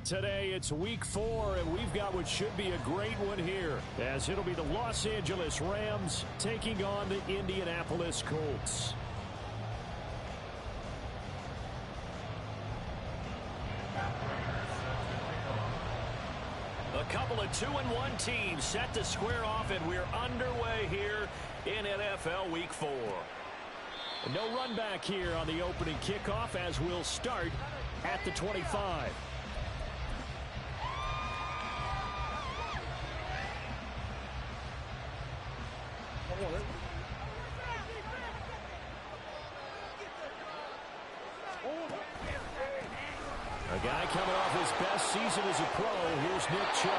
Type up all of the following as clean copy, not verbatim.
Today it's week 4, and we've got what should be a great one here, as it'll be the Los Angeles Rams taking on the Indianapolis Colts. A couple of 2-1 teams set to square off, and we're underway here in NFL Week 4. No run back here on the opening kickoff, as we'll start at the 25. A guy coming off his best season as a pro. Here's Nick Chubb.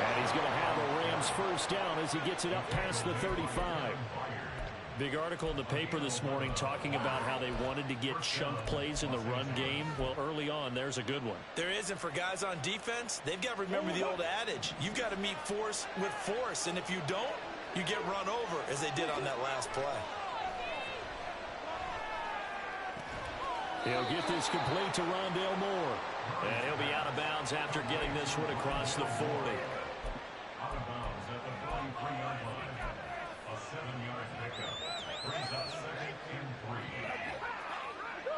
And he's going to have a Rams first down as he gets it up past the 35. Big article in the paper this morning talking about how they wanted to get chunk plays in the run game. Well, early on, there's a good one. There is, and for guys on defense, they've got to remember the old adage. You've got to meet force with force, and if you don't, you get run over, as they did on that last play. He'll get this complete to Rondale Moore. And he'll be out of bounds after getting this one across the 40. Out of bounds at the 43-yard line. A 7-yard pickup. Brings up 2nd and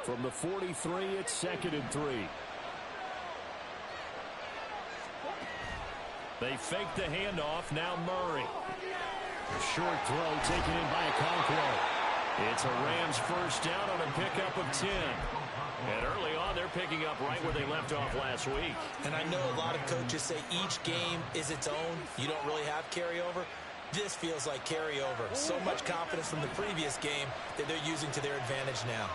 3. From the 43, it's 2nd and 3. They fake the handoff. Now Murray. A short throw taken in by Okonkwo. It's a Rams first down on a pickup of 10. And early on, they're picking up right where they left off last week. And I know a lot of coaches say each game is its own. You don't really have carryover. This feels like carryover. So much confidence from the previous game that they're using to their advantage now.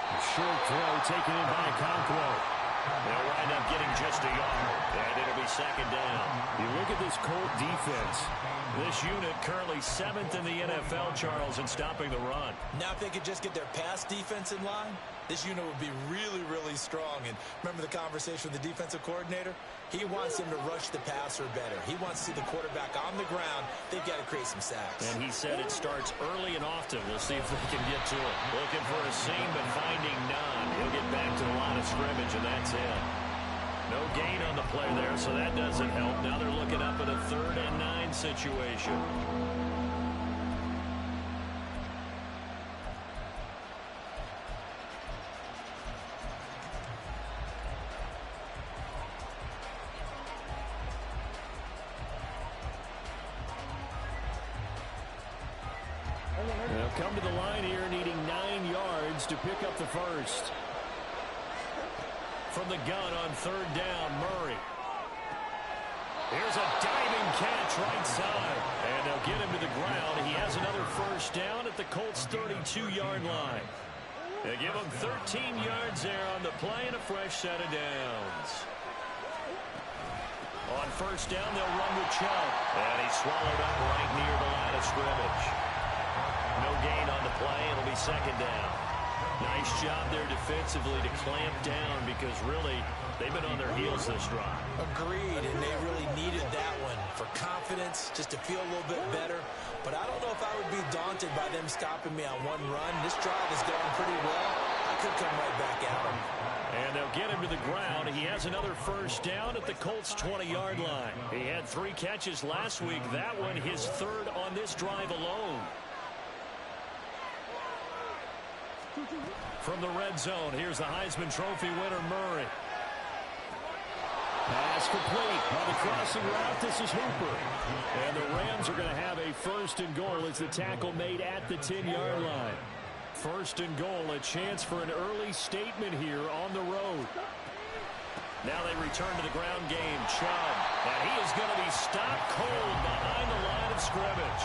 A short throw taken in by Okonkwo. They'll wind up getting just a yard, and it'll be 2nd down. You look at this Colt defense. This unit currently 7th in the NFL, Charles, in stopping the run. Now if they could just get their pass defense in line, this unit would be really, really strong. And remember the conversation with the defensive coordinator? He wants them to rush the passer better. He wants to see the quarterback on the ground. They've got to create some sacks. And he said it starts early and often. We'll see if they can get to it. Looking for a seam, but finding none. He'll get back to the line of scrimmage, and that's it. No gain on the play there, so that doesn't help. Now they're looking up at a 3rd and 9 situation. They'll come to the line here needing 9 yards to pick up the first. From the gun on 3rd down, Murray. Here's a diving catch right side. And they'll get him to the ground. He has another first down at the Colts' 32-yard line. They give him 13 yards there on the play and a fresh set of downs. On first down, they'll run with Chubb. And he's swallowed up right near the line of scrimmage. No gain on the play. It'll be 2nd down. Nice job there defensively to clamp down, because really they've been on their heels this drive. Agreed, and they really needed that one for confidence, just to feel a little bit better. But I don't know if I would be daunted by them stopping me on one run. This drive is going pretty well. I could come right back at them. And they'll get him to the ground. He has another first down at the Colts' 20-yard line. He had 3 catches last week. That one his 3rd on this drive alone. From the red zone, here's the Heisman Trophy winner, Murray. Pass complete. On the crossing route, this is Hooper. And the Rams are going to have a 1st and goal as the tackle made at the 10-yard line. 1st and goal, a chance for an early statement here on the road. Now they return to the ground game. Chubb. And he is going to be stopped cold behind the line of scrimmage.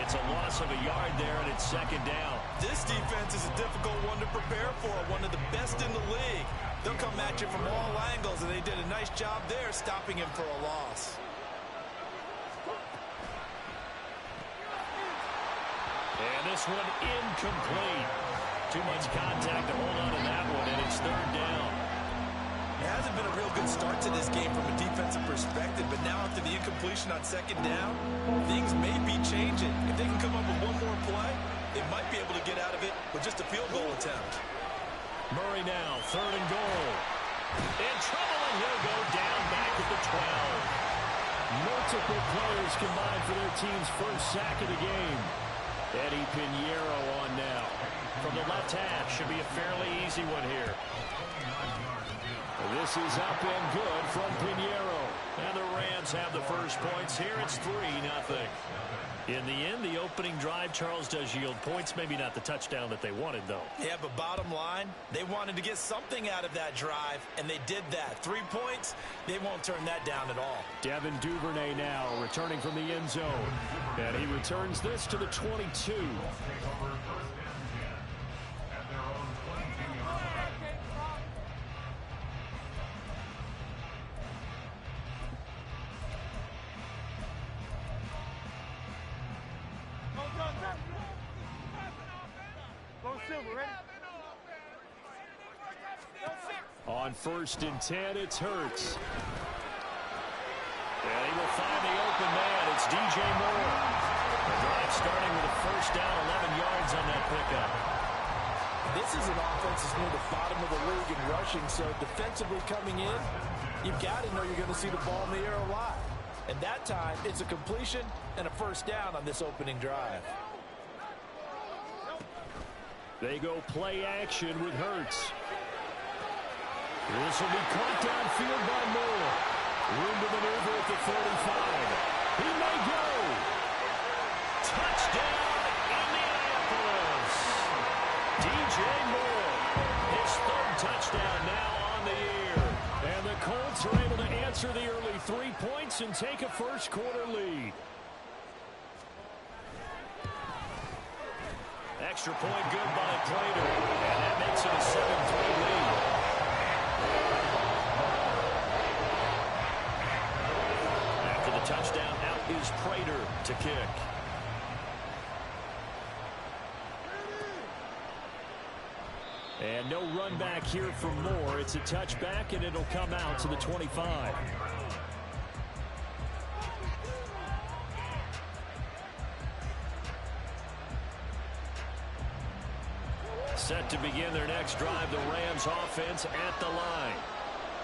It's a loss of a yard there, and it's 2nd down. This defense is a difficult one to prepare for, one of the best in the league. They'll come at you from all angles, and they did a nice job there stopping him for a loss. And this one incomplete. Too much contact to hold on to that one, and it's 3rd down. It hasn't been a real good start to this game from a defensive perspective, but now after the incompletion on 2nd down, things may be changing. If they can come up with one more play, they might be able to get out of it with just a field goal attempt. Murray now, 3rd and goal. In trouble, and he'll go down back at the 12. Multiple players combined for their team's first sack of the game. Eddie Piñeiro on now. From the left hash, should be a fairly easy one here. This is up and good from Piñeiro. And the Rams have the first points here. It's 3-0. In the end, the opening drive, Charles, does yield points. Maybe not the touchdown that they wanted, though. Yeah, but bottom line, they wanted to get something out of that drive, and they did that. 3 points, they won't turn that down at all. Devin Duvernay now returning from the end zone. And he returns this to the 22. On 1st and 10, it's Hurts. And he will find the open man. It's DJ Moore. The drive starting with a first down, 11 yards on that pickup. This is an offense that's near the bottom of the league in rushing, so defensively coming in, you've got to know you're going to see the ball in the air a lot. And that time, it's a completion and a first down on this opening drive. They go play action with Hurts. This will be caught downfield by Moore. Room to maneuver at the 35. He may go. Touchdown, Indianapolis. DJ Moore. His 3rd touchdown now on the year. And the Colts are able to answer the early 3 points and take a first-quarter lead. Extra point good by Prater. And that makes it a 7-3 lead. Touchdown, out is Prater to kick. And no run back here for Moore. It's a touchback, and it'll come out to the 25. Set to begin their next drive, the Rams offense at the line.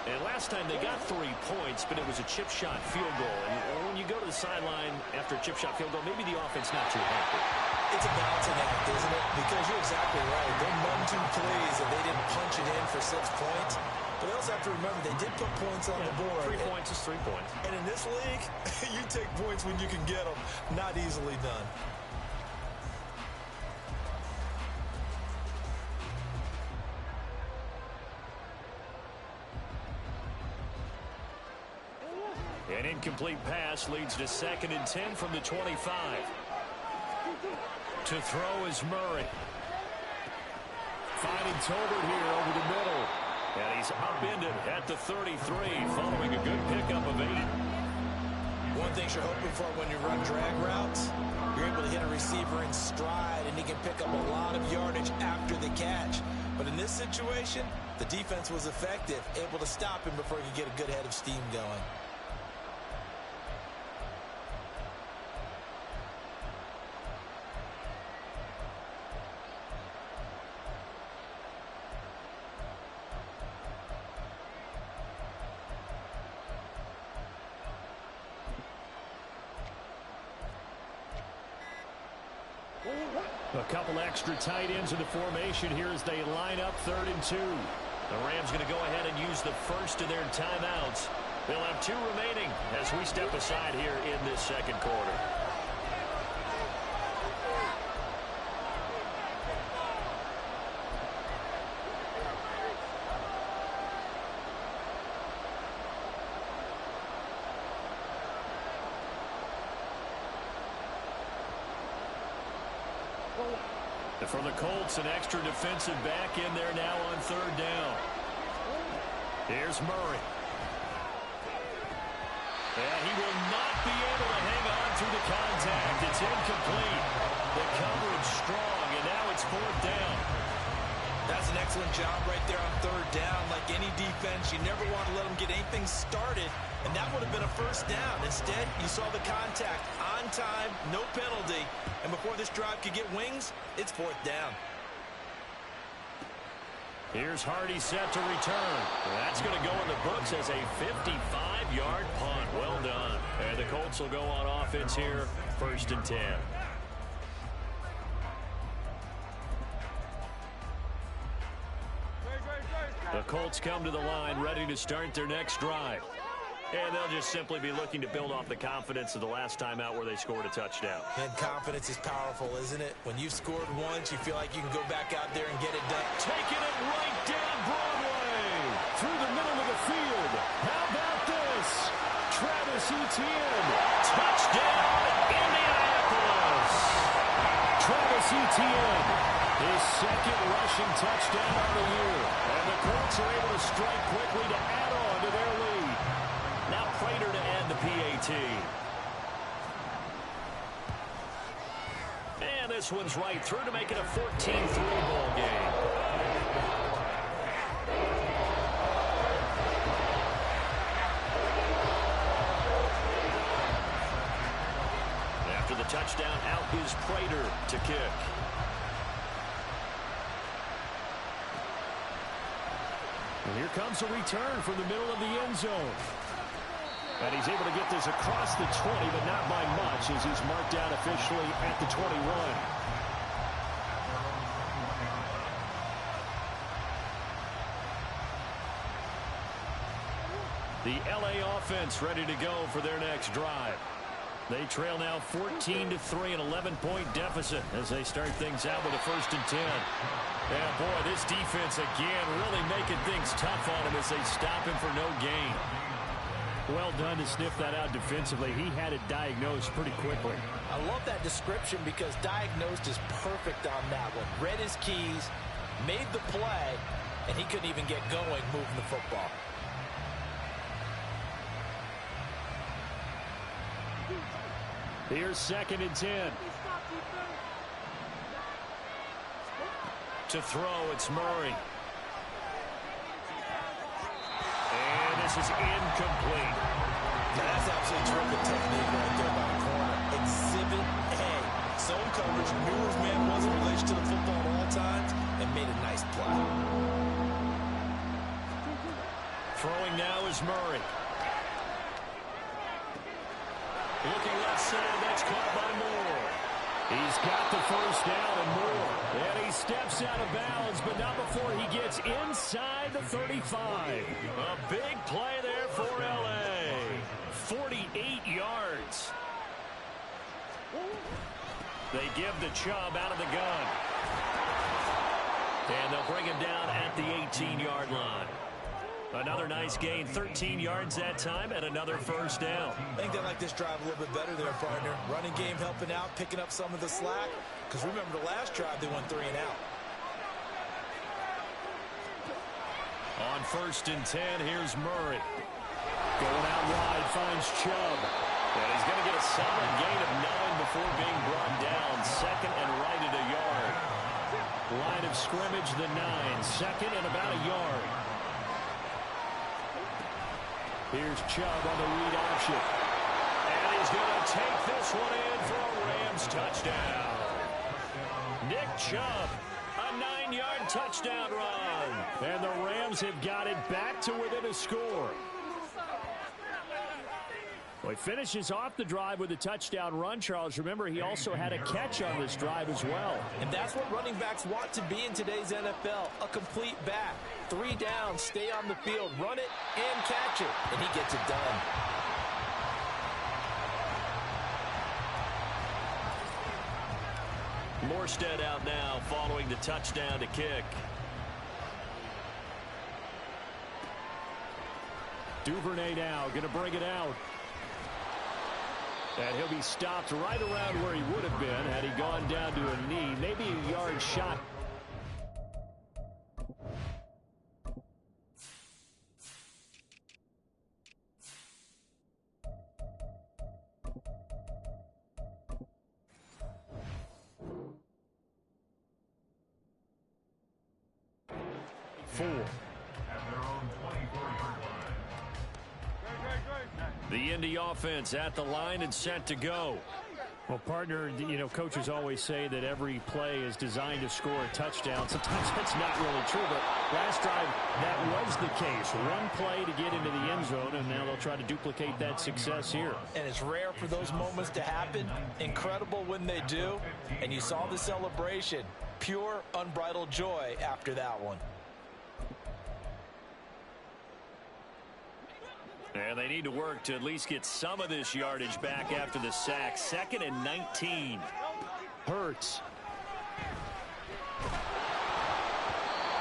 And last time they got 3 points, but it was a chip shot field goal. And when you go to the sideline after a chip shot field goal, maybe the offense not too happy. It's a balancing act, isn't it? Because you're exactly right. They're none too pleased that they didn't punch it in for 6 points. But they also have to remember they did put points on the board. 3 points is 3 points. And in this league, you take points when you can get them. Not easily done. An incomplete pass leads to 2nd and 10 from the 25. To throw is Murray. Finding Tolbert here over the middle. And he's upended at the 33 following a good pickup of 8. One thing you're hoping for when you run drag routes, you're able to hit a receiver in stride and he can pick up a lot of yardage after the catch. But in this situation, the defense was effective, able to stop him before he could get a good head of steam going. A couple extra tight ends in the formation here as they line up 3rd and 2. The Rams going to go ahead and use the first of their timeouts. They'll have 2 remaining as we step aside here in this 2nd quarter. For the Colts, an extra defensive back in there now on 3rd down. Here's Murray. And he will not be able to hang on through the contact. It's incomplete. The coverage strong, and now it's 4th down. That's an excellent job right there on 3rd down. Like any defense, you never want to let them get anything started, and that would have been a first down. Instead, you saw the contact on time, no penalty, and before this drive could get wings, it's 4th down. Here's Hardy set to return. That's going to go in the books as a 55-yard punt. Well done. And the Colts will go on offense here, 1st and 10. The Colts come to the line ready to start their next drive. And they'll just simply be looking to build off the confidence of the last time out where they scored a touchdown. And confidence is powerful, isn't it? When you've scored once, you feel like you can go back out there and get it done. Taking it right down Broadway. Through the middle of the field. How about this? Travis Etienne. Touchdown, Indianapolis. Travis Etienne. His 2nd rushing touchdown of the year. And the Colts are able to strike quickly to add on to their lead. Now Prater to add the PAT. And this one's right through to make it a 14-3 ball game. After the touchdown, out is Prater to kick. And here comes a return from the middle of the end zone. And he's able to get this across the 20, but not by much as he's marked out officially at the 21. The LA offense ready to go for their next drive. They trail now 14-3, an 11-point deficit as they start things out with a 1st and 10. Yeah, boy, this defense again really making things tough on him as they stop him for no gain. Well done to sniff that out defensively. He had it diagnosed pretty quickly. I love that description because diagnosed is perfect on that one. Read his keys, made the play, and he couldn't even get going moving the football. Here's 2nd and 10. To throw, it's Murray. And this is incomplete. That's absolutely terrific technique right there by the corner. Exhibit A. Zone coverage, knew his man was in relation to the football at all times, and made a nice play. Throwing now is Murray. Looking left side, that's caught by Moore. He's got the 1st down and more. And he steps out of bounds, but not before he gets inside the 35. A big play there for L.A. 48 yards. They give the Chubb out of the gun. And they'll bring him down at the 18-yard line. Another nice gain, 13 yards that time, and another 1st down. I think they like this drive a little bit better there, partner. Running game helping out, picking up some of the slack. Because remember the last drive, they went 3 and out. On 1st and 10, here's Murray. Going out wide, finds Chubb. And he's going to get a solid gain of 9 before being brought down. 2nd and right at a yard. Line of scrimmage, the 9. 2nd and about a yard. Here's Chubb on the read option. And he's going to take this one in for a Rams touchdown. Nick Chubb, a 9-yard touchdown run. And the Rams have got it back to within a score. Well, he finishes off the drive with a touchdown run, Charles. Remember, he also had a catch on this drive as well. And that's what running backs want to be in today's NFL, a complete back. 3 down, stay on the field, run it, and catch it. And he gets it done. Morstead out now following the touchdown to kick. Duvernay now going to bring it out. And he'll be stopped right around where he would have been had he gone down to a knee. Maybe a yard shot. The Indy offense at the line and set to go. Well, partner, coaches always say that every play is designed to score a touchdown. Sometimes that's not really true, but last drive, that was the case. One play to get into the end zone, and now they'll try to duplicate that success here. And it's rare for those moments to happen. Incredible when they do. And you saw the celebration. Pure, unbridled joy after that one. And they need to work to at least get some of this yardage back after the sack. 2nd and 19. Hurts.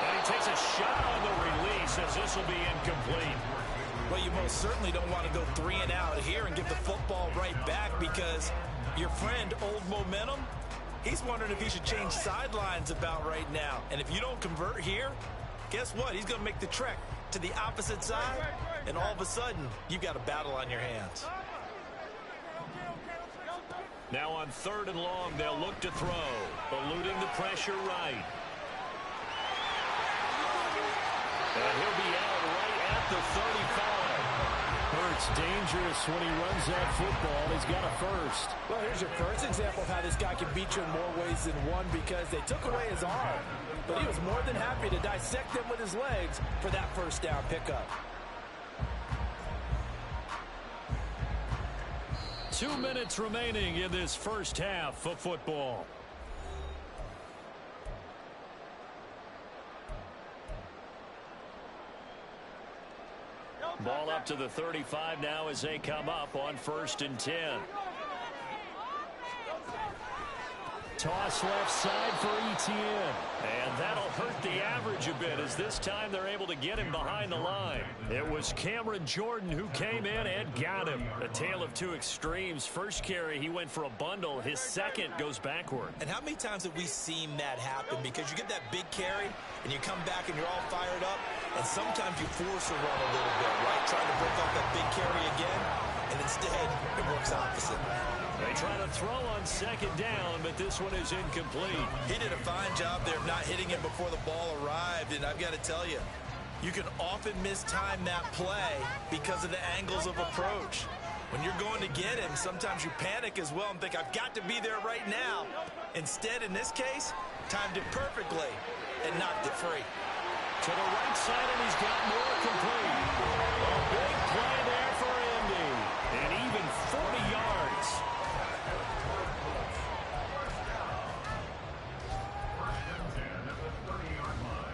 And he takes a shot on the release as this will be incomplete. Well, you most certainly don't want to go 3 and out here and give the football right back, because your friend, Old Momentum, he's wondering if he should change sidelines about right now. And if you don't convert here, guess what? He's going to make the trek to the opposite side, and all of a sudden, you've got a battle on your hands. Now on 3rd and long, they'll look to throw, eluding the pressure right. And he'll be out right at the 35. Hurts dangerous when he runs that football. He's got a first. Well, here's your first example of how this guy can beat you in more ways than one, because they took away his arm, but he was more than happy to dissect them with his legs for that first down pickup. 2 minutes remaining in this first half of football. Ball up to the 35 now as they come up on 1st and 10. Toss left side for Etienne. And that'll hurt the average a bit, as this time they're able to get him behind the line. It was Cameron Jordan who came in and got him. A tale of two extremes. First carry, he went for a bundle. His second goes backward. And how many times have we seen that happen? Because you get that big carry, and you come back and you're all fired up, and sometimes you force a run a little bit, right? Trying to break off that big carry again, and instead it works opposite. They try to throw on 2nd down, but this one is incomplete. He did a fine job there of not hitting him before the ball arrived, and I've got to tell you, you can often mistime that play because of the angles of approach. When you're going to get him, sometimes you panic as well and think, I've got to be there right now. Instead, in this case, timed it perfectly and knocked it free. To the right side, and he's got more complete. A big play there for Indy, and even 40 yards.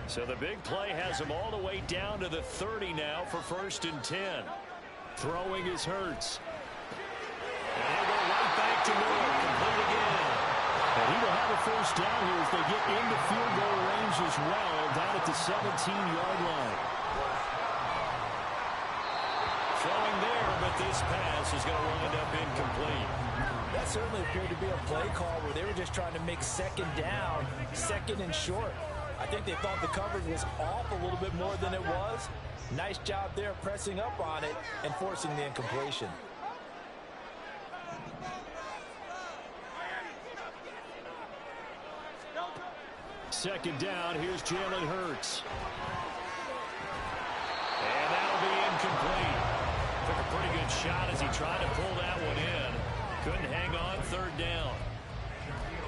So the big play has him all the way down to the 30 now for 1st and 10. Throwing is Hurts. And he'll go right back to Moore. Complete again. And he will have a first down here as they get into field goal range as well, down at the 17-yard line. Throwing there, but this pass is going to wind up incomplete. That certainly appeared to be a play call where they were just trying to make 2nd down, 2nd and short. I think they thought the coverage was off a little bit more than it was. Nice job there pressing up on it and forcing the incompletion. Second down, here's Jalen Hurts. And that'll be incomplete. Took a pretty good shot as he tried to pull that one in. Couldn't hang on 3rd down.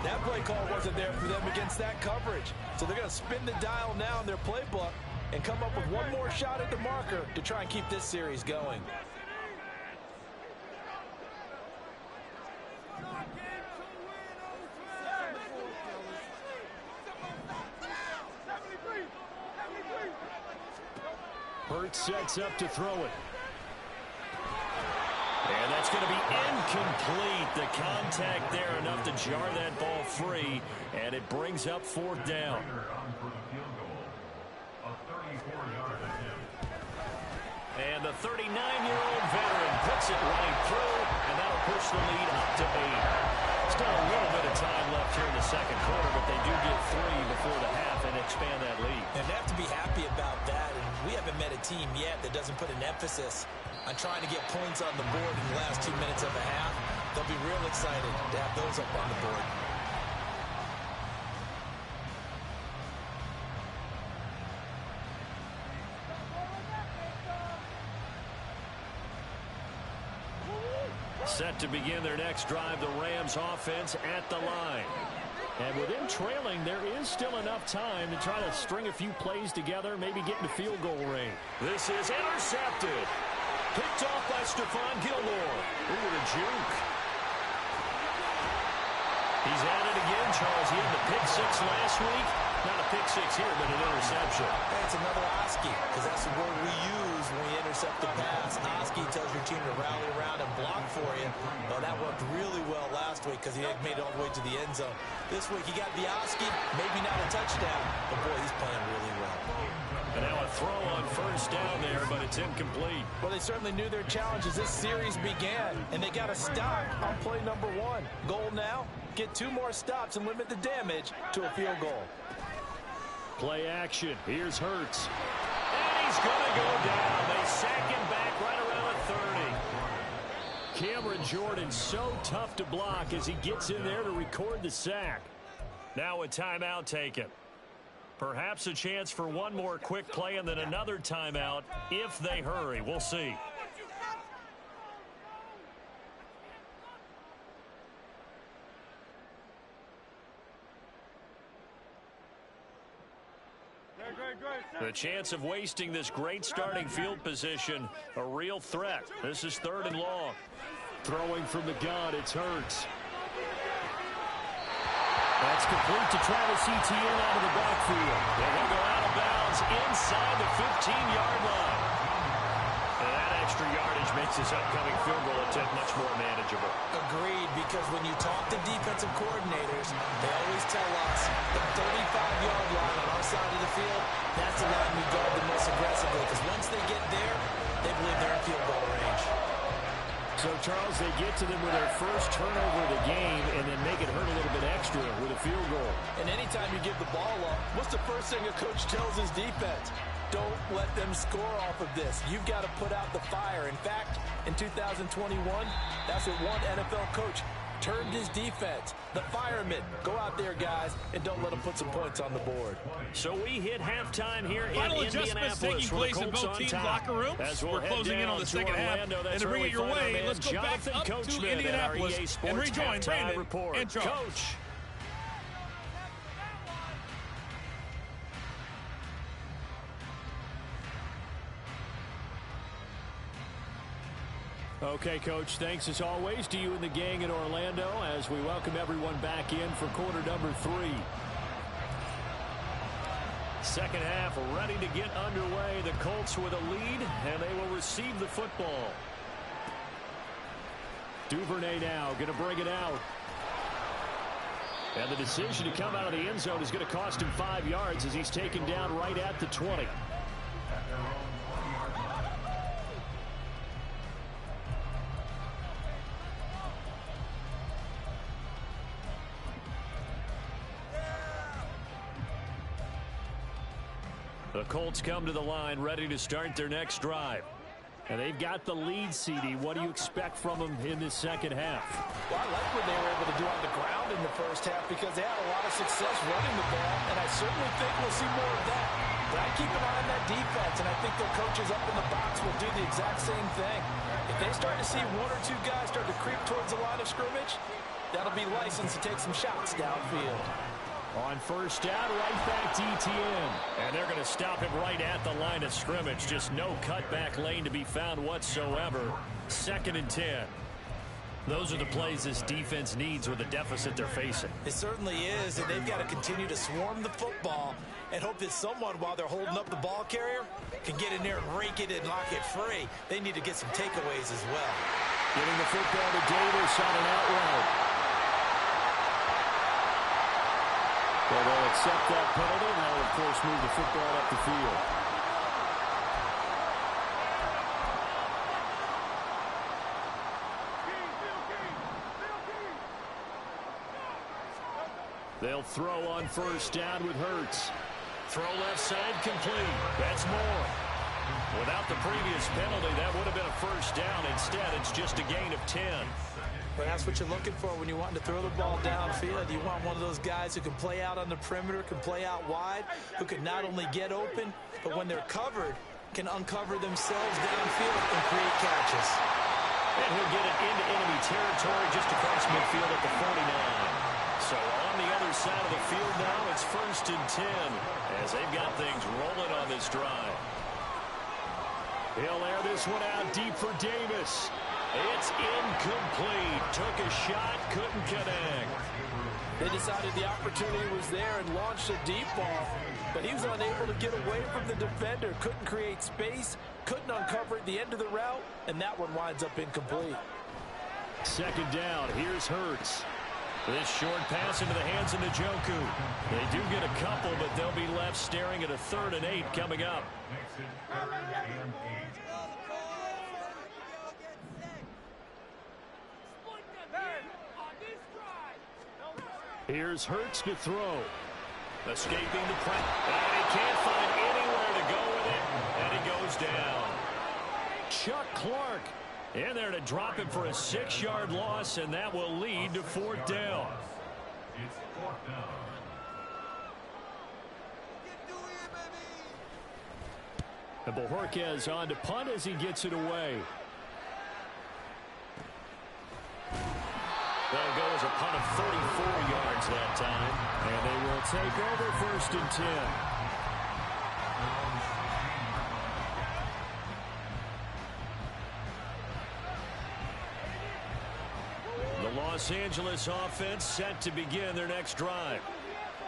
That play call wasn't there for them against that coverage. So they're going to spin the dial now in their playbook and come up with one more shot at the marker to try and keep this series going. Hurts sets up to throw it. And that's going to be incomplete. The contact there enough to jar that ball free, and it brings up 4th down. And the 39-year-old veteran puts it right through, and that'll push the lead up to 8. Still a little bit of time left here in the 2nd quarter, but they do get 3 before the half and expand that lead. And they have to be happy about that, and we haven't met a team yet that doesn't put an emphasis on trying to get points on the board in the last 2 minutes of a half. They'll be real excited to have those up on the board. Set to begin their next drive, the Rams offense at the line. And with them trailing, there is still enough time to try to string a few plays together, maybe get into field goal range. This is intercepted. Picked off by Stephon Gilmore. Ooh, the juke. He's at it again, Charles. He had the pick six last week. Not a pick six here, but an interception. Hey, it's another Oski, because that's the word we use when we intercept the pass. Oski tells your team to rally around and block for you. Well, that worked really well last week because he had made it all the way to the end zone. This week he got the Oski, maybe not a touchdown, but boy, he's playing really well. And now a throw on first down there, but it's incomplete. Well, they certainly knew their challenge as this series began, and they got to stop on play number 1. Goal now, get 2 more stops and limit the damage to a field goal. Play action. Here's Hurts. And he's going to go down. They sack him back right around the 30. Cameron Jordan so tough to block as he gets in there to record the sack. Now a timeout taken. Perhaps a chance for one more quick play and then another timeout if they hurry. We'll see. The chance of wasting this great starting field position, a real threat. This is 3rd and long. Throwing from the gun, it's Hurts. That's complete to Travis Etienne out of the backfield. And he'll go out of bounds inside the 15-yard line. And that extra yardage makes this upcoming field goal attempt much more manageable. Agreed, because when you talk to defensive coordinators, they always tell us the 35-yard line on our side of the field, that's the line we guard the most aggressively, because once they get there, they believe they're in field goal range. So, Charles, they get to them with their first turnover of the game and then make it hurt a little bit extra with a field goal. And anytime you give the ball up, what's the first thing a coach tells his defense? Don't let them score off of this. You've got to put out the fire. In fact, in 2021, that's what one NFL coach termed his defense. The firemen. Go out there, guys, and don't let them put some points on the board. So we hit halftime here Final in adjustments Indianapolis. taking place in both teams' locker rooms. We're closing in on the second half. And to bring it your way, let's go back up to Indianapolis and rejoin Brandon and Charles. Coach. Okay, Coach, thanks as always to you and the gang in Orlando as we welcome everyone back in for quarter number 3. Second half ready to get underway. The Colts with a lead, and they will receive the football. Duvernay now going to bring it out. And the decision to come out of the end zone is going to cost him 5 yards as he's taken down right at the 20. The Colts come to the line ready to start their next drive. And they've got the lead, CD. What do you expect from them in this second half? Well, I like what they were able to do on the ground in the first half because they had a lot of success running the ball, and I certainly think we'll see more of that. But I keep an eye on that defense, and I think their coaches up in the box will do the exact same thing. If they start to see 1 or 2 guys start to creep towards the line of scrimmage, that'll be licensed to take some shots downfield. On first down, right back to Etienne. And they're going to stop him right at the line of scrimmage. Just no cutback lane to be found whatsoever. 2nd and 10. Those are the plays this defense needs with the deficit they're facing. It certainly is, and they've got to continue to swarm the football and hope that someone, while they're holding up the ball carrier, can get in there and rake it and lock it free. They need to get some takeaways as well. Getting the football to Davis on an out route. Well, they'll accept that penalty, and they'll, of course, move the football up the field. They'll throw on first down with Hurts. Throw left side complete. That's more. Without the previous penalty, that would have been a first down. Instead, it's just a gain of 10. But that's what you're looking for when you want to throw the ball downfield. You want one of those guys who can play out on the perimeter, can play out wide, who can not only get open, but when they're covered, can uncover themselves downfield and create catches. And he'll get it into enemy territory just across midfield at the 49. So on the other side of the field now, it's 1st and 10 as they've got things rolling on this drive. He'll air this one out deep for Davis. It's incomplete. Took a shot, couldn't connect. They decided the opportunity was there and launched a deep ball, but he was unable to get away from the defender. Couldn't create space, couldn't uncover the end of the route, and that one winds up incomplete. 2nd down. Here's Hurts. This short pass into the hands of Njoku. They do get a couple, but they'll be left staring at a 3rd and 8 coming up. Makes it 3rd and 8. Here's Hurts to throw. Escaping the press. And he can't find anywhere to go with it. And he goes down. Chuck Clark in there to drop him for a 6-yard loss, and that will lead to 4th down. It's 4th down. And Bojorquez on to punt as he gets it away. That'll go as a punt of 34 yards that time. And they will take over 1st and 10. The Los Angeles offense set to begin their next drive.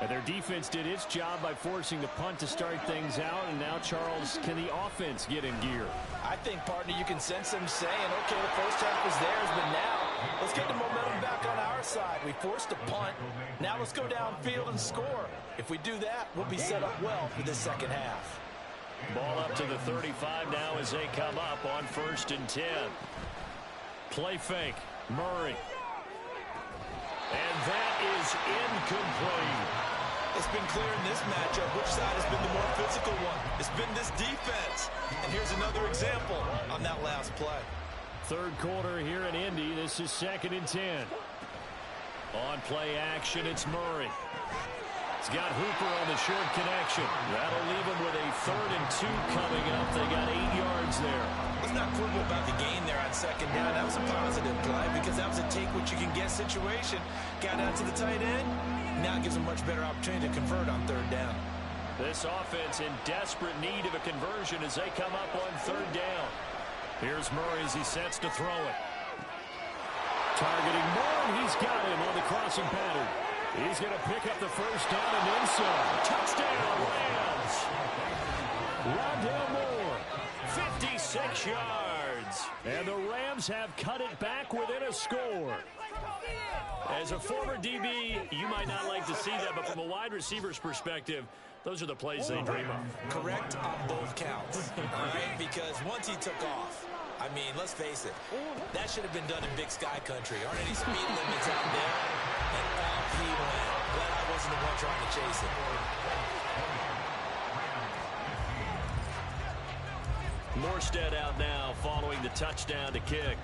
And their defense did its job by forcing the punt to start things out. And now, Charles, can the offense get in gear? I think, partner, you can sense them saying, okay, the first half was theirs, but now let's get the momentum back on our side. We forced a punt. Now let's go downfield and score. If we do that, we'll be set up well for this 2nd half. Ball up to the 35 now as they come up on 1st and 10. Play fake. Murray. And that is incomplete. It's been clear in this matchup which side has been the more physical one. It's been this defense. And here's another example on that last play. 3rd quarter here in Indy. This is 2nd and 10. On play action, it's Murray. He's got Hooper on the short connection. That'll leave him with a 3rd and 2 coming up. They got 8 yards there. Let's not quibble about the gain there on 2nd down. That was a positive play because that was a take what you can get situation. Got out to the tight end. Now it gives them much better opportunity to convert on 3rd down. This offense in desperate need of a conversion as they come up on 3rd down. Here's Murray as he sets to throw it. Targeting Moore, and he's got him on the crossing pattern. He's going to pick up the 1st down and then some. Touchdown, Rams. Rondale Moore, 56 yards. And the Rams have cut it back within a score. As a former DB, you might not like to see that, but from a wide receiver's perspective, those are the plays they dream of. Correct on both counts, all right? Because once he took off, I mean, let's face it, that should have been done in Big Sky country. Aren't any speed limits out there? And off he went. Glad I wasn't the one trying to chase it. Morstead out now following the touchdown to kick.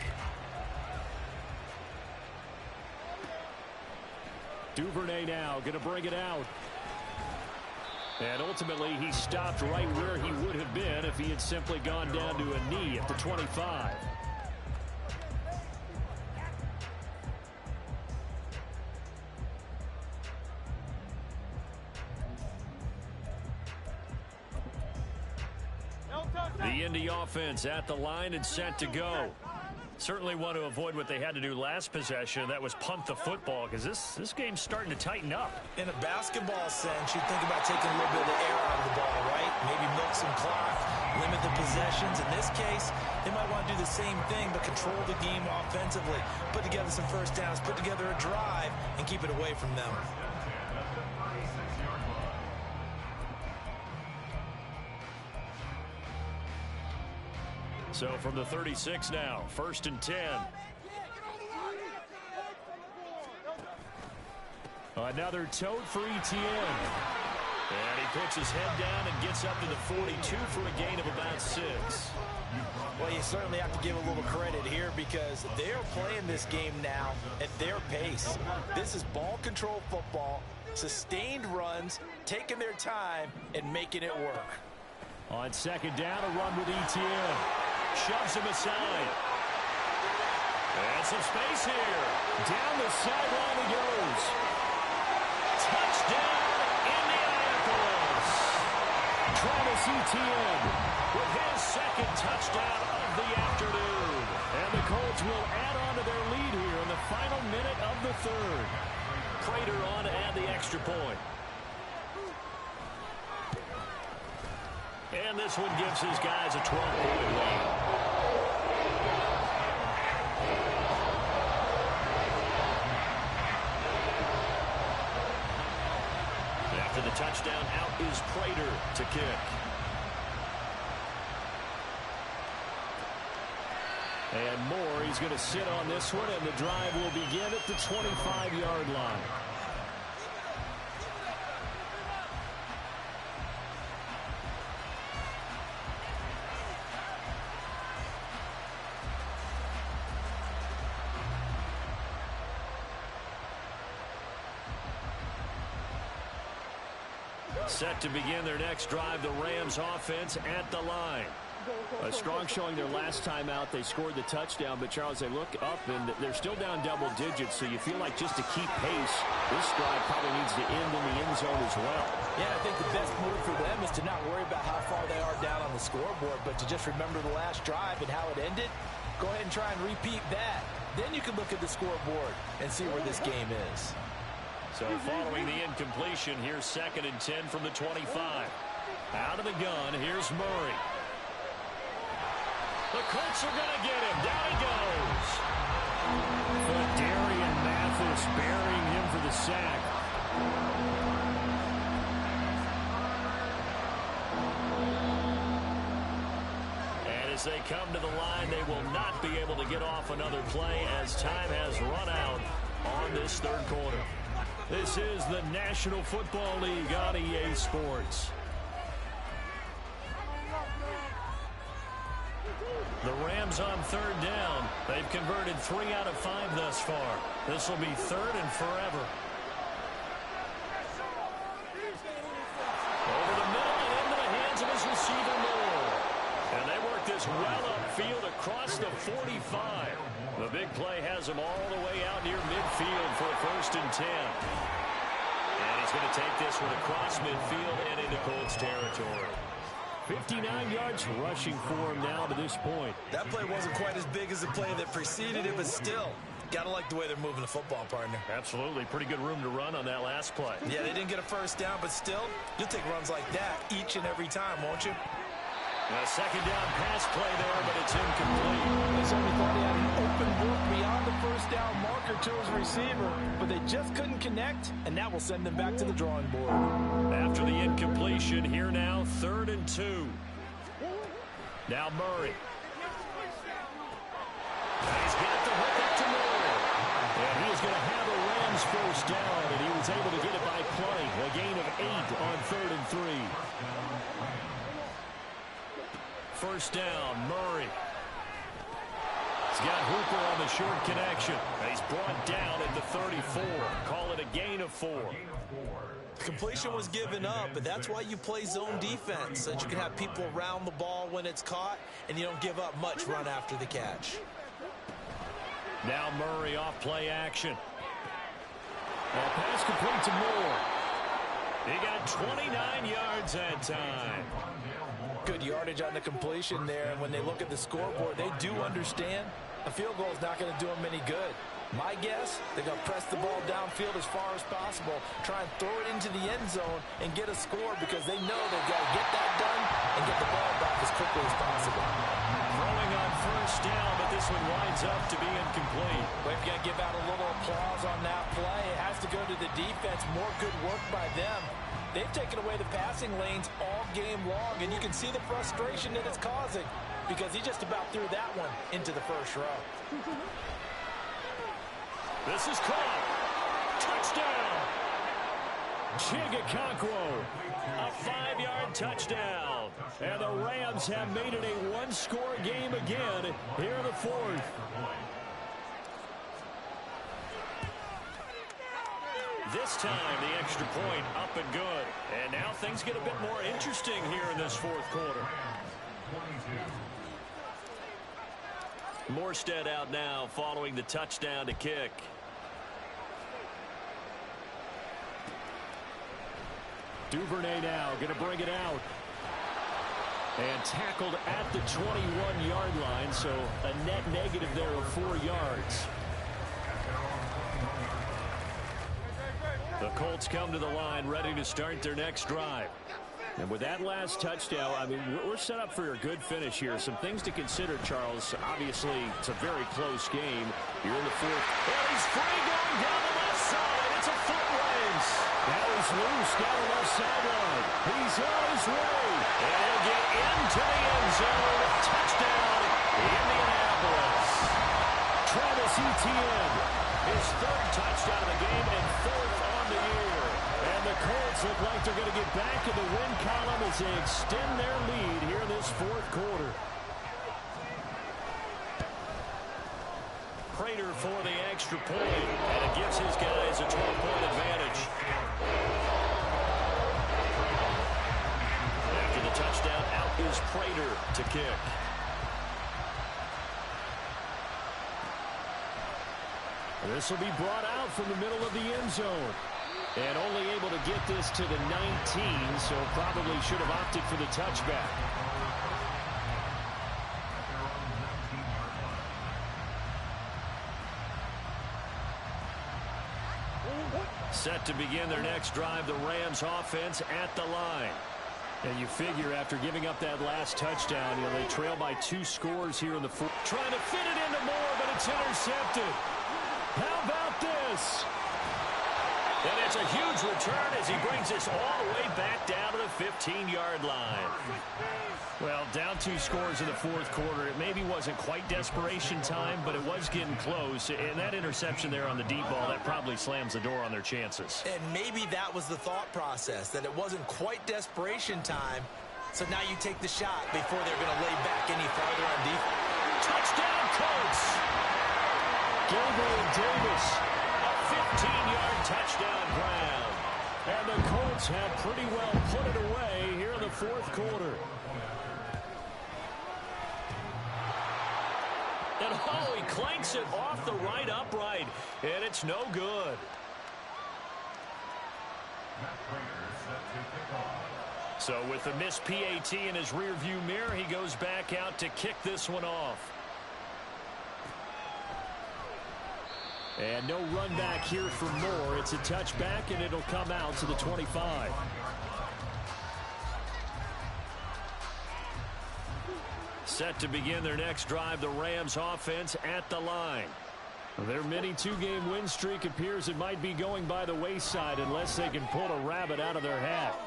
Duvernay now going to bring it out. And ultimately, he stopped right where he would have been if he had simply gone down to a knee at the 25. The Indy offense at the line and set to go. Certainly want to avoid what they had to do last possession. That was punt the football because this game's starting to tighten up. In a basketball sense, you think about taking a little bit of the air out of the ball, right? Maybe milk some clock, limit the possessions. In this case, they might want to do the same thing but control the game offensively. Put together some 1st downs, put together a drive, and keep it away from them. So from the 36 now, 1st and 10. Another tote for Etienne. And he puts his head down and gets up to the 42 for a gain of about 6. Well, you certainly have to give a little credit here because they're playing this game now at their pace. This is ball control football, sustained runs, taking their time, and making it work. On 2nd down, a run with Etienne. Shoves him aside. And some space here. Down the sideline he goes. Touchdown, Indianapolis. Travis Etienne with his second touchdown of the afternoon. And the Colts will add on to their lead here in the final minute of the third. Prater on to add the extra point. And this one gives his guys a 12-point lead. After the touchdown, out is Prater to kick. And Moore, he's going to sit on this one, and the drive will begin at the 25-yard line. Set to begin their next drive, the Rams offense at the line. A strong showing their last time out. They scored the touchdown, but Charles, they look up and they're still down double digits, so you feel like just to keep pace, this drive probably needs to end in the end zone as well. Yeah, I think the best move for them is to not worry about how far they are down on the scoreboard, but to just remember the last drive and how it ended. Go ahead and try and repeat that. Then you can look at the scoreboard and see where this game is. So following the incompletion, here's 2nd and 10 from the 25. Out of the gun, here's Murray. The Colts are going to get him. Down he goes. Darian Mathis burying him for the sack. And as they come to the line, they will not be able to get off another play as time has run out on this third quarter. This is the National Football League on EA Sports. The Rams on 3rd down. They've converted 3 out of 5 thus far. This will be 3rd and forever. Over the middle and into the hands of his receiver Moore. And they work this well upfield across the 45. The big play has him all the way out near midfield for a 1st and 10. And he's going to take this one across midfield and into Colts territory. 59 yards rushing for him now to this point. That play wasn't quite as big as the play that preceded it, but still, got to like the way they're moving the football, partner. Absolutely. Pretty good room to run on that last play. Yeah, they didn't get a 1st down, but still, you'll take runs like that each and every time, won't you? A 2nd down pass play there, but it's incomplete. They certainly thought he had an open look beyond the 1st down marker to his receiver, but they just couldn't connect, and that will send them back to the drawing board. After the incompletion, here now, 3rd and 2. Now Murray. He's got the hook up to Moore. And he is going to have a Rams 1st down, and he was able to get it by play. A gain of 8 on 3rd and 3. 1st down, Murray. He's got Hooper on the short connection. He's brought down at the 34. Call it a gain of 4. Completion was given up, but that's why you play zone defense, so that you can have people around the ball when it's caught, and you don't give up much run after the catch. Now Murray off play action. Well, pass complete to Moore. He got 29 yards that time. Good yardage on the completion there, and when they look at the scoreboard, they do understand a field goal is not going to do them any good. My guess, they're going to press the ball downfield as far as possible, try and throw it into the end zone and get a score because they know they've got to get that done and get the ball back as quickly as possible. Throwing on 1st down, but this one winds up to be incomplete. We've got to give out a little applause on that play. It has to go to the defense. More good work by them. They've taken away the passing lanes all game long, and you can see the frustration that it's causing because he just about threw that one into the 1st row. This is caught. Touchdown. Chigakonkwo. A 5-yard touchdown. And the Rams have made it a one-score game again here in the 4th. This time, the extra point up and good. And now things get a bit more interesting here in this 4th quarter. Morstead out now following the touchdown to kick. Duvernay now going to bring it out. And tackled at the 21-yard line, so a net negative there of 4 yards. The Colts come to the line ready to start their next drive. And with that last touchdown, I mean, we're set up for a good finish here. Some things to consider, Charles. Obviously, it's a very close game. You're in the fourth. And he's free going down the left side. It's a foot race. Now he's loose down the left sideline. He's on his way. And he'll get into the end zone. Touchdown, Indianapolis. Travis Etienne, his 3rd touchdown of the game and 4th on the year. And the Colts look like they're going to get back in the win column as they extend their lead here in this 4th quarter. Prater for the extra point, and it gives his guys a 12-point advantage. After the touchdown, out is Prater to kick. This will be brought out from the middle of the end zone. And only able to get this to the 19, so probably should have opted for the touchback. Set to begin their next drive, the Rams offense at the line. And you figure after giving up that last touchdown, they trail by 2 scores here in the fourth. Trying to fit it into Moore, but it's intercepted. How about this? And it's a huge return as he brings this all the way back down to the 15-yard line. Well, down 2 scores in the 4th quarter. It maybe wasn't quite desperation time, but it was getting close. And that interception there on the deep ball, that probably slams the door on their chances. And maybe that was the thought process, that it wasn't quite desperation time. So now you take the shot before they're going to lay back any farther on defense. Touchdown, Colts! Gabriel Davis, a 15-yard touchdown ground. And the Colts have pretty well put it away here in the 4th quarter. And oh, he clanks it off the right upright, and it's no good. So with the missed PAT in his rearview mirror, he goes back out to kick this one off. And no run back here for Moore. It's a touchback, and it'll come out to the 25. Set to begin their next drive, the Rams offense at the line. Their mini 2-game win streak appears it might be going by the wayside unless they can pull a rabbit out of their hat.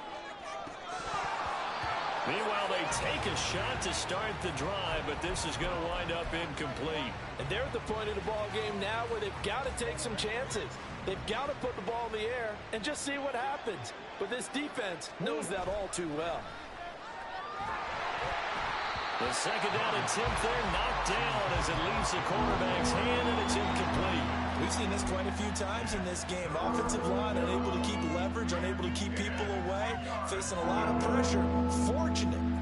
Meanwhile, they take a shot to start the drive, but this is going to wind up incomplete. And they're at the point of the ball game now where they've got to take some chances. They've got to put the ball in the air and just see what happens. But this defense knows that all too well. The second down and 10th there, knocked down as it leaves the quarterback's hand, and it's incomplete. We've seen this quite a few times in this game. Offensive line unable to keep leverage, unable to keep people away, facing a lot of pressure.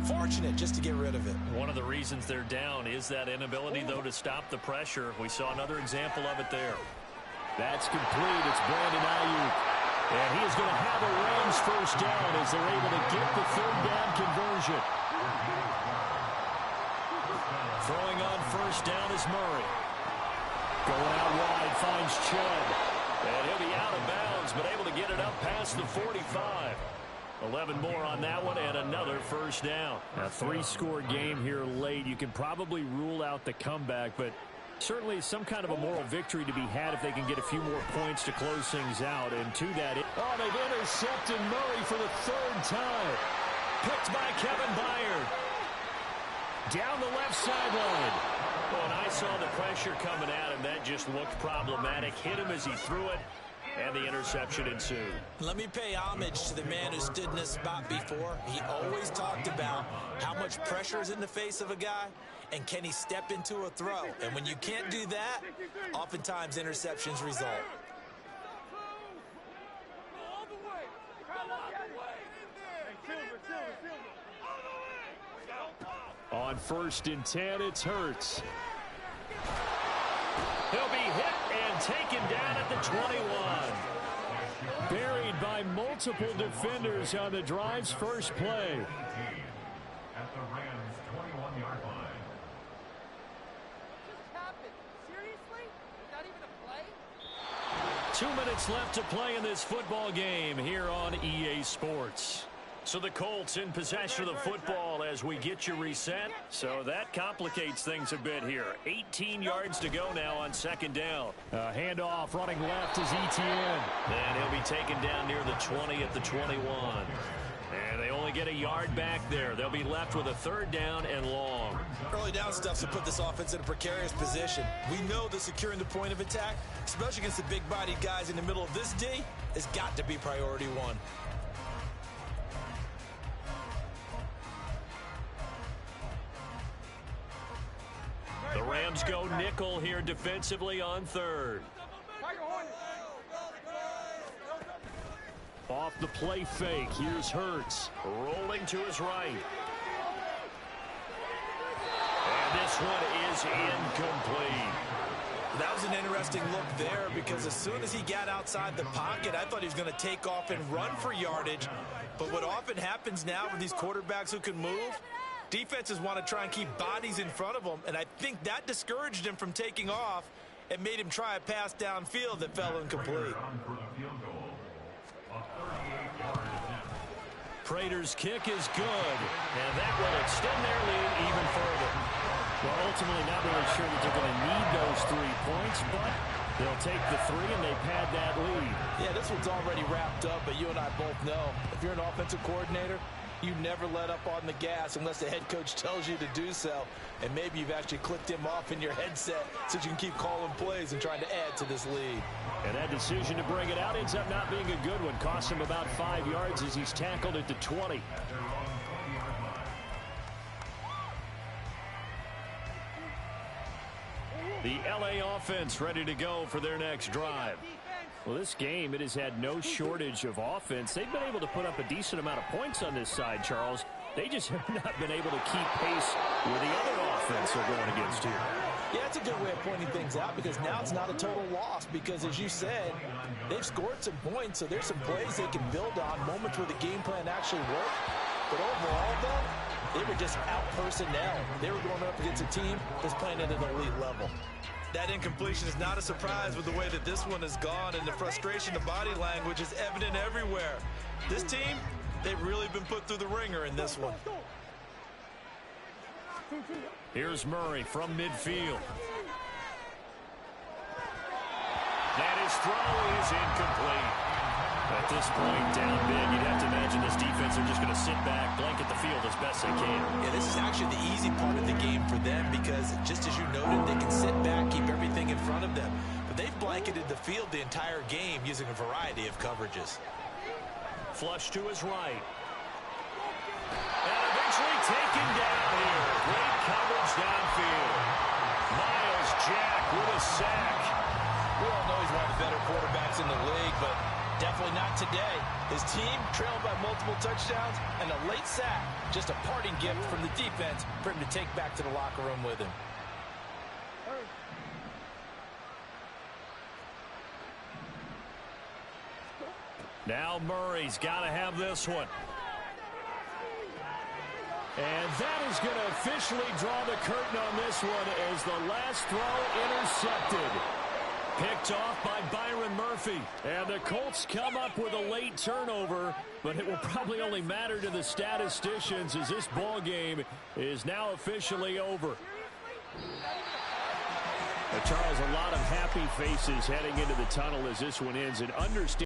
Fortunate just to get rid of it. One of the reasons they're down is that inability, though, to stop the pressure. We saw another example of it there. That's complete. It's Brandon Ayuk. And he is going to have a Rams first down as they're able to get the 3rd down conversion. Throwing on first down is Murray. Going out wide, finds Chubb. And he'll be out of bounds, but able to get it up past the 45. 11 more on that one, and another first down. A 3-score game here late. You can probably rule out the comeback, but certainly some kind of a moral victory to be had if they can get a few more points to close things out. And to that, they've intercepted Murray for the 3rd time. Picked by Kevin Byard. Down the left sideline. Well, and I saw the pressure coming at him. That just looked problematic. Hit him as he threw it, and the interception ensued. Let me pay homage to the man who stood in this spot before. He always talked about how much pressure is in the face of a guy, and can he step into a throw. And when you can't do that, oftentimes interceptions result. On 1st and 10, it's Hurts. He'll be hit and taken down at the 21. Buried by multiple defenders on the drive's first play. At the Rams' 21-yard line. What just happened? Seriously? Not even a play? 2 minutes left to play in this football game here on EA Sports. So the Colts in possession of the football as we get you reset. So that complicates things a bit here. 18 yards to go now on second down. Handoff running left is Etienne. And he'll be taken down near the 20 at the 21. And they only get a yard back there. They'll be left with a third down and long. Early down stuff to put this offense in a precarious position. We know that securing the point of attack, especially against the big-bodied guys in the middle of this D, has got to be priority one. The Rams go nickel here defensively on third. Off the play fake, here's Hurts. Rolling to his right. And this one is incomplete. That was an interesting look there because as soon as he got outside the pocket, I thought he was going to take off and run for yardage. But what often happens now with these quarterbacks who can move, defenses want to try and keep bodies in front of them, and I think that discouraged him from taking off and made him try a pass downfield that fell incomplete. Prater's kick is good, and that will extend their lead even further. Well, ultimately not really sure that they're going to need those 3 points, but they'll take the 3 and they pad that lead. Yeah, this one's already wrapped up, but you and I both know if you're an offensive coordinator, you never let up on the gas unless the head coach tells you to do so. And maybe you've actually clicked him off in your headset so you can keep calling plays and trying to add to this lead. And that decision to bring it out ends up not being a good one. Costs him about 5 yards as he's tackled at the 20. The LA offense ready to go for their next drive. Well, this game, it has had no shortage of offense. They've been able to put up a decent amount of points on this side, Charles. They just have not been able to keep pace with the other offense they're going against here. Yeah, it's a good way of pointing things out because now it's not a total loss because, as you said, they've scored some points, so there's some plays they can build on, moments where the game plan actually worked. But overall, though, they were just out personnel. They were going up against a team that's playing at an elite level. That incompletion is not a surprise with the way that this one has gone, and the frustration, the body language is evident everywhere. This team, they've really been put through the ringer in this one. Here's Murray from midfield. And his throw is incomplete. At this point, down big, you'd have to imagine this defense are just going to sit back, blanket the field as best they can. Yeah, this is actually the easy part of the game for them because, just as you noted, they can sit back, keep everything in front of them. But they've blanketed the field the entire game using a variety of coverages. Flush to his right. And eventually taken down here. Great coverage downfield. Myles Jack with a sack. We all know he's one of the better quarterbacks in the league, but definitely not today. His team trailed by multiple touchdowns and a late sack. Just a parting gift from the defense for him to take back to the locker room with him. Now Murray's got to have this one. And that is going to officially draw the curtain on this one as the last throw intercepted. Picked off by Byron Murphy. And the Colts come up with a late turnover, but it will probably only matter to the statisticians as this ball game is now officially over. Charles, a lot of happy faces heading into the tunnel as this one ends. And understand